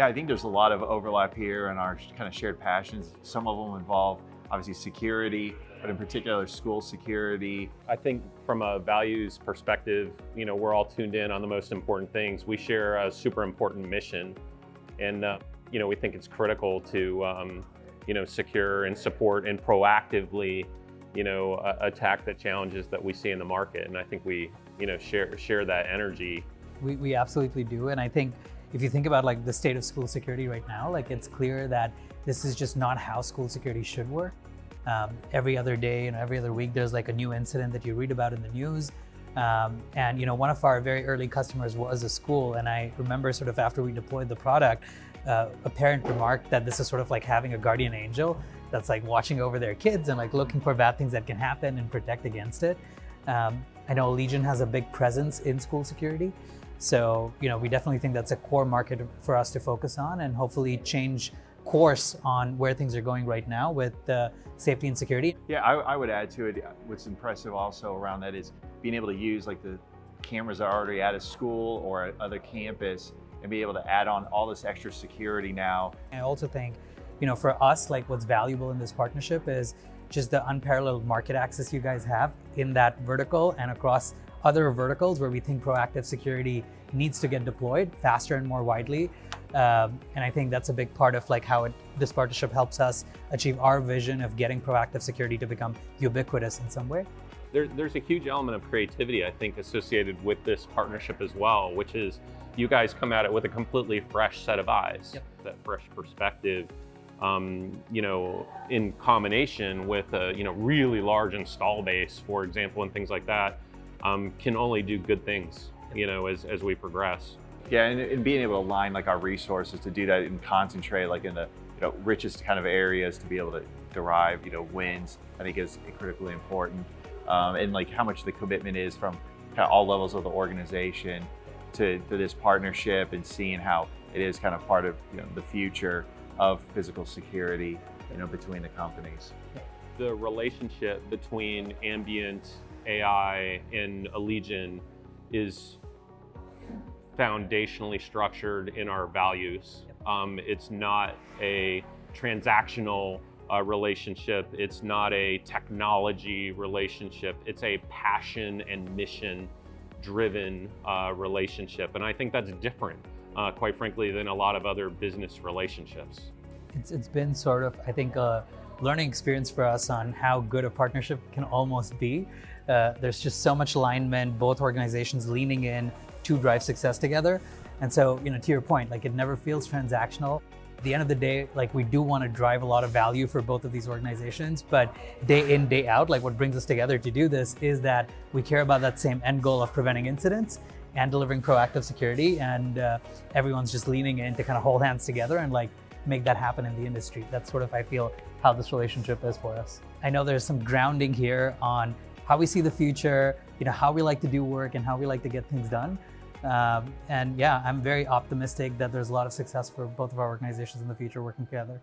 Yeah, I think there's a lot of overlap here in our kind of shared passions. Some of them involve obviously security, but in particular school security. I think from a values perspective, we're all tuned in on the most important things. We share a super important mission, and we think it's critical to secure and support and proactively attack the challenges that we see in the market. And I think we share that energy. We absolutely do. And I think if you think about like the state of school security right now, like it's clear that this is just not how school security should work. Every other day and every other week, there's like a new incident that you read about in the news. And one of our very early customers was a school. And I remember sort of after we deployed the product, a parent remarked that this is sort of like having a guardian angel that's like watching over their kids and like looking for bad things that can happen and protect against it. I know Allegion has a big presence in school security. So, we definitely think that's a core market for us to focus on and hopefully change course on where things are going right now with safety and security. Yeah, I would add to it, what's impressive also around that is being able to use like the cameras that are already at a school or at other campus and be able to add on all this extra security now. I also think, for us, like what's valuable in this partnership is just the unparalleled market access you guys have in that vertical and across other verticals where we think proactive security needs to get deployed faster and more widely. And I think that's a big part of like how this partnership helps us achieve our vision of getting proactive security to become ubiquitous in some way. There's a huge element of creativity, I think, associated with this partnership as well, which is you guys come at it with a completely fresh set of eyes. Yep. That fresh perspective, in combination with a really large install base, for example, and things like that, can only do good things, as we progress. Yeah, and being able to align like our resources to do that and concentrate like in the richest kind of areas to be able to derive wins, I think is critically important. And like how much the commitment is from kind of all levels of the organization to this partnership and seeing how it is kind of part of the future of physical security between the companies. The relationship between Ambient.ai and Allegion is foundationally structured in our values. It's not a transactional relationship. It's not a technology relationship. It's a passion and mission driven relationship. And I think that's different, quite frankly, than a lot of other business relationships. It's been sort of, I think, a learning experience for us on how good a partnership can almost be. There's just so much alignment, both organizations leaning in to drive success together. And so, to your point, like it never feels transactional. At the end of the day, like we do want to drive a lot of value for both of these organizations, but day in, day out, like what brings us together to do this is that we care about that same end goal of preventing incidents and delivering proactive security. And everyone's just leaning in to kind of hold hands together and like make that happen in the industry. That's sort of, I feel, how this relationship is for us. I know there's some grounding here on how we see the future, how we like to do work and how we like to get things done. And yeah, I'm very optimistic that there's a lot of success for both of our organizations in the future working together.